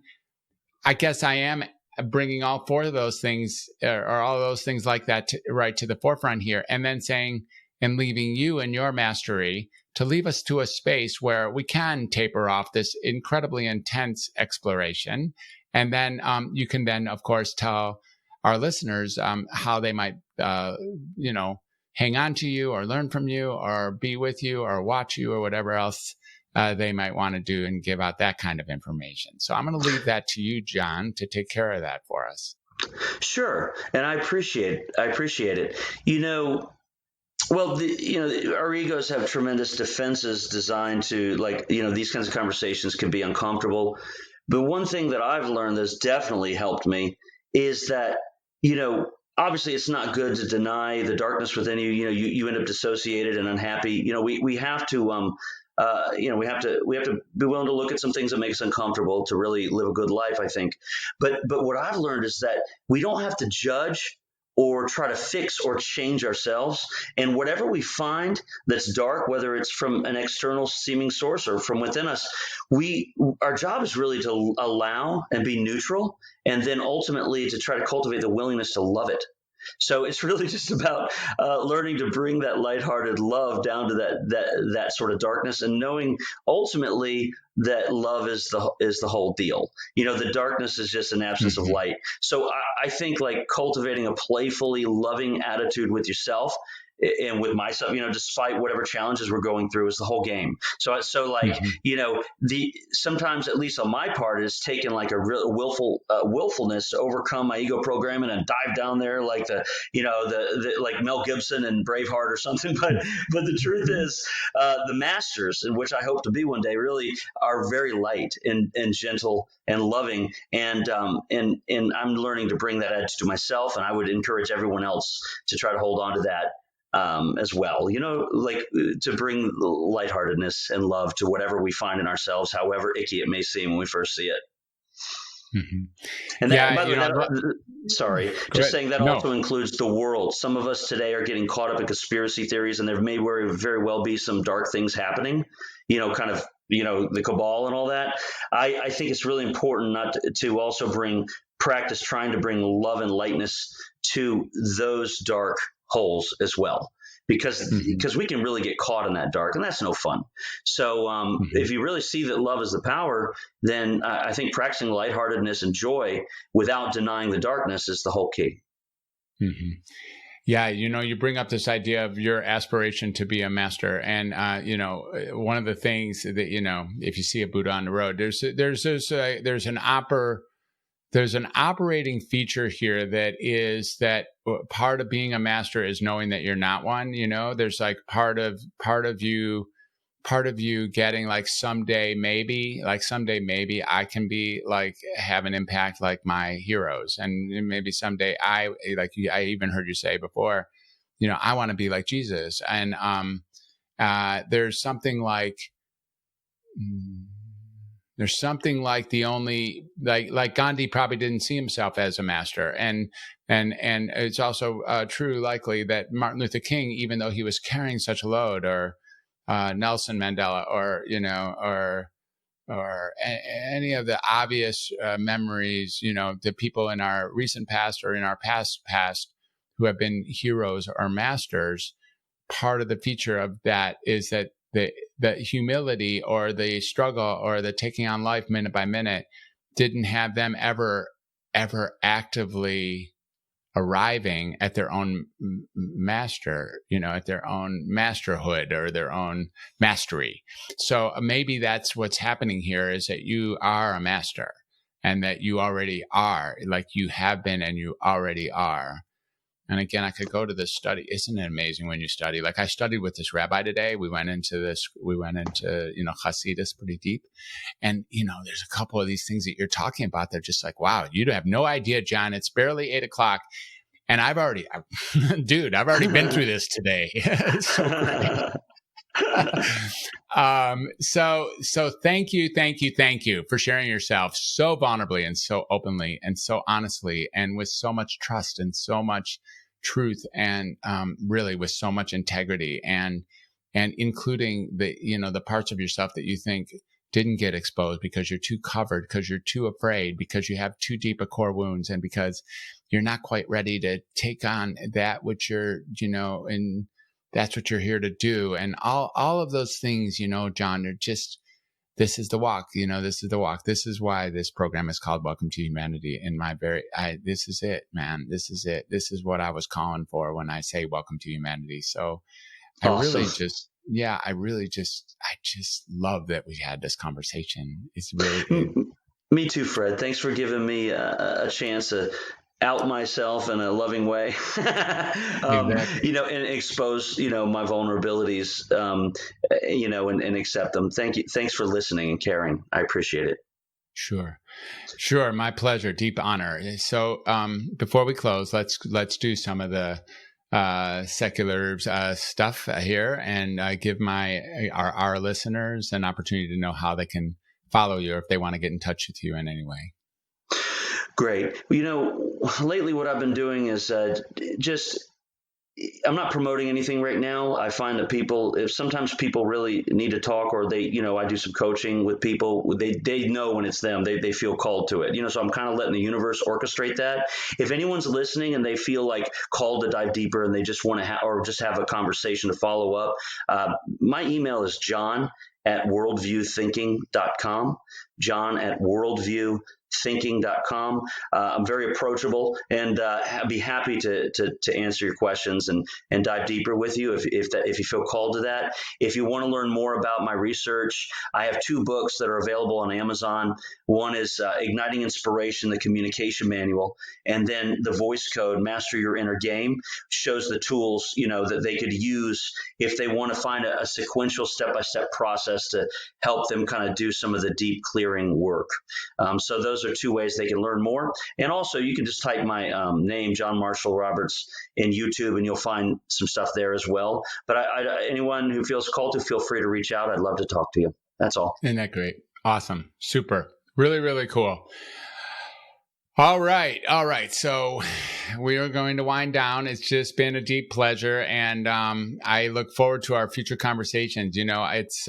I guess I am bringing all four of those things, or all of those things like that, right to the forefront here, and then saying, and leaving you and your mastery to leave us to a space where we can taper off this incredibly intense exploration. And then you can then, of course, tell our listeners how they might, hang on to you, or learn from you, or be with you, or watch you, or whatever else they might want to do, and give out that kind of information. So I'm going to leave that to you, John, to take care of that for us. Sure. And I appreciate it. Our egos have tremendous defenses designed to, these kinds of conversations can be uncomfortable. But one thing that I've learned that's definitely helped me is that, obviously, it's not good to deny the darkness within you. You end up dissociated and unhappy. We have to, we have to be willing to look at some things that make us uncomfortable to really live a good life, I think. But what I've learned is that we don't have to judge or try to fix or change ourselves. And whatever we find that's dark, whether it's from an external seeming source or from within us, our job is really to allow and be neutral, and then ultimately to try to cultivate the willingness to love it. So it's really just about learning to bring that lighthearted love down to that sort of darkness, and knowing ultimately that love is the whole deal. The darkness is just an absence of light. So I think, like, cultivating a playfully loving attitude with yourself and with myself, despite whatever challenges we're going through, is the whole game. So like, sometimes, at least on my part, it's taken like a real willfulness to overcome my ego programming and dive down there like the like Mel Gibson and Braveheart or something. But the truth is, the masters, in which I hope to be one day, really are very light and gentle and loving. And I'm learning to bring that edge to myself. And I would encourage everyone else to try to hold on to that as well, like to bring lightheartedness and love to whatever we find in ourselves, however icky it may seem when we first see it. Mm-hmm. And that, by the way, saying that also includes the world. Some of us today are getting caught up in conspiracy theories, and there may very well be some dark things happening, the cabal and all that. I think it's really important not to also practice trying to bring love and lightness to those dark holes as well, because we can really get caught in that dark, and that's no fun. So if you really see that love is the power, then I think practicing lightheartedness and joy without denying the darkness is the whole key. Mm-hmm. Yeah, you bring up this idea of your aspiration to be a master, and one of the things that if you see a Buddha on the road, there's an operating feature here that is that part of being a master is knowing that you're not one. There's like part of you getting like someday maybe I can be like have an impact like my heroes, and maybe someday I even heard you say before, I want to be like Jesus, and there's something like the only like Gandhi probably didn't see himself as a master, and it's also true likely that Martin Luther King, even though he was carrying such a load, or Nelson Mandela, or any of the obvious memories, the people in our recent past or in our past who have been heroes or masters. Part of the feature of that is that the humility or the struggle or the taking on life minute by minute didn't have them ever actively arriving at their own master, at their own masterhood or their own mastery. So maybe that's what's happening here, is that you are a master, and that you already are, like you have been and you already are. And again, I could go to this study. Isn't it amazing when you study? Like I studied with this rabbi today. We went into Hasidus pretty deep. And, there's a couple of these things that you're talking about. They're just like, wow, you have no idea, John. It's barely 8:00. And I've already been through this today. So thank you for sharing yourself so vulnerably and so openly and so honestly and with so much trust and so much truth, and really with so much integrity, and including the parts of yourself that you think didn't get exposed because you're too covered, because you're too afraid, because you have too deep a core wounds, and because you're not quite ready to take on that which you're, and that's what you're here to do. And all of those things, John, are just, this is the walk, this is the walk. This is why this program is called Welcome to Humanity. And this is it, man. This is it. This is what I was calling for when I say Welcome to Humanity. So awesome. I just love that we had this conversation. It's really Me too, Fred. Thanks for giving me a chance to out myself in a loving way, exactly. And expose, my vulnerabilities, and accept them. Thank you. Thanks for listening and caring. I appreciate it. Sure. My pleasure. Deep honor. So, before we close, let's do some of the secular stuff here, and give our listeners an opportunity to know how they can follow you, or if they want to get in touch with you in any way. Great. Lately what I've been doing is I'm not promoting anything right now. I find that if sometimes people really need to talk, or I do some coaching with people. They know when it's them. They feel called to it. So I'm kind of letting the universe orchestrate that. If anyone's listening and they feel like called to dive deeper and they just want to or just have a conversation to follow up, my email is john@worldviewthinking.com. John@worldviewthinking.com. thinking.com. I'm very approachable, and I'd be happy to answer your questions and dive deeper with you if you feel called to that. If you want to learn more about my research, I have 2 books that are available on Amazon. One is Igniting Inspiration, the Communication Manual, and then The Voice Code, Master Your Inner Game, shows the tools that they could use if they want to find a sequential step-by-step process to help them kind of do some of the deep clearing work. So those are 2 ways they can learn more. And also, you can just type my name, John Marshall Roberts, in YouTube, and you'll find some stuff there as well. But anyone who feels called to, feel free to reach out. I'd love to talk to you. That's all. Isn't that great? Awesome. Super. Really, really cool. All right. So we are going to wind down. It's just been a deep pleasure. And I look forward to our future conversations. It's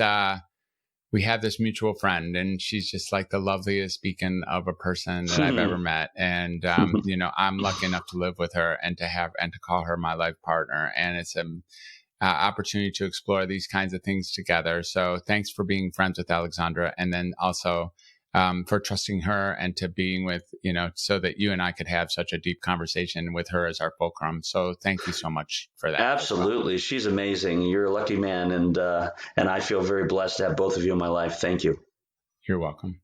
we have this mutual friend, and she's just like the loveliest beacon of a person that I've ever met. And, I'm lucky enough to live with her and to call her my life partner. And it's an opportunity to explore these kinds of things together. So thanks for being friends with Alexandra. And then also for trusting her and to being with, so that you and I could have such a deep conversation with her as our fulcrum. So thank you so much for that. Absolutely. She's amazing. You're a lucky man. And I feel very blessed to have both of you in my life. Thank you. You're welcome.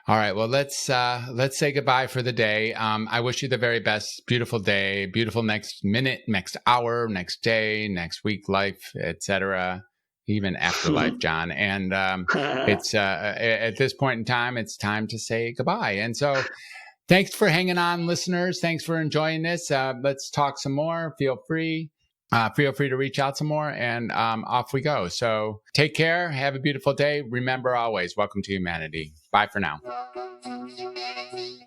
All right. Well, let's say goodbye for the day. I wish you the very best. Beautiful day, beautiful next minute, next hour, next day, next week, life, etc. Even afterlife, John. And it's at this point in time, it's time to say goodbye. And so thanks for hanging on, listeners. Thanks for enjoying this. Let's talk some more. Feel free to reach out some more, and off we go. So take care. Have a beautiful day. Remember always, welcome to humanity. Bye for now.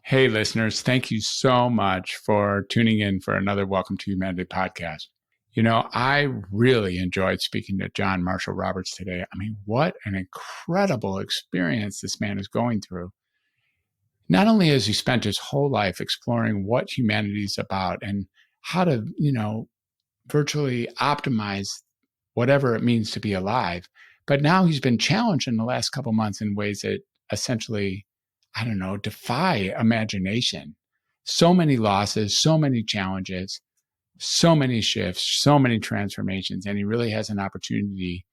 Hey, listeners. Thank you so much for tuning in for another Welcome to Humanity podcast. I really enjoyed speaking to John Marshall Roberts today. I mean, what an incredible experience this man is going through. Not only has he spent his whole life exploring what humanity is about and how to, virtually optimize whatever it means to be alive, but now he's been challenged in the last couple months in ways that essentially, defy imagination. So many losses, so many challenges, so many shifts, so many transformations, and he really has an opportunity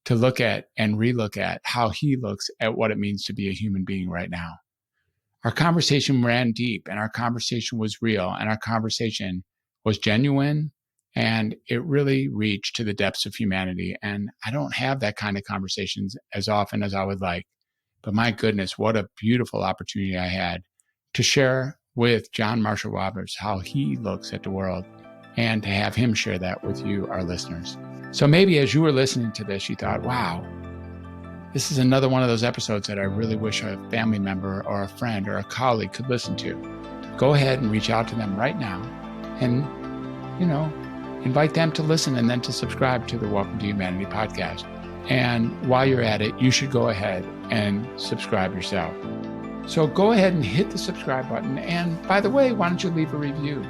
to look at and relook at how he looks at what it means to be a human being right now. Our conversation ran deep, and our conversation was real, and our conversation was genuine, and it really reached to the depths of humanity. And I don't have that kind of conversations as often as I would like, but my goodness, what a beautiful opportunity I had to share with John Marshall Roberts how he looks at the world, and to have him share that with you, our listeners. So maybe as you were listening to this, you thought, wow, this is another one of those episodes that I really wish a family member or a friend or a colleague could listen to. Go ahead and reach out to them right now and, invite them to listen and then to subscribe to the Welcome to Humanity podcast. And while you're at it, you should go ahead and subscribe yourself. So go ahead and hit the subscribe button. And by the way, why don't you leave a review?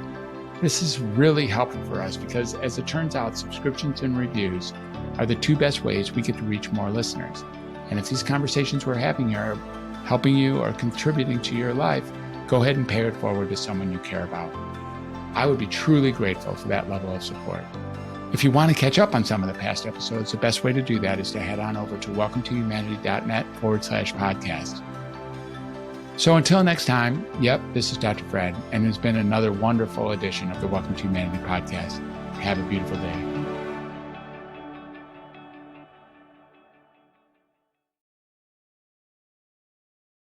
This is really helpful for us because, as it turns out, subscriptions and reviews are the 2 best ways we get to reach more listeners. And if these conversations we're having are helping you or contributing to your life, go ahead and pay it forward to someone you care about. I would be truly grateful for that level of support. If you want to catch up on some of the past episodes, the best way to do that is to head on over to welcometohumanity.net/podcast. So until next time, this is Dr. Fred, and it's been another wonderful edition of the Welcome to Humanity podcast. Have a beautiful day.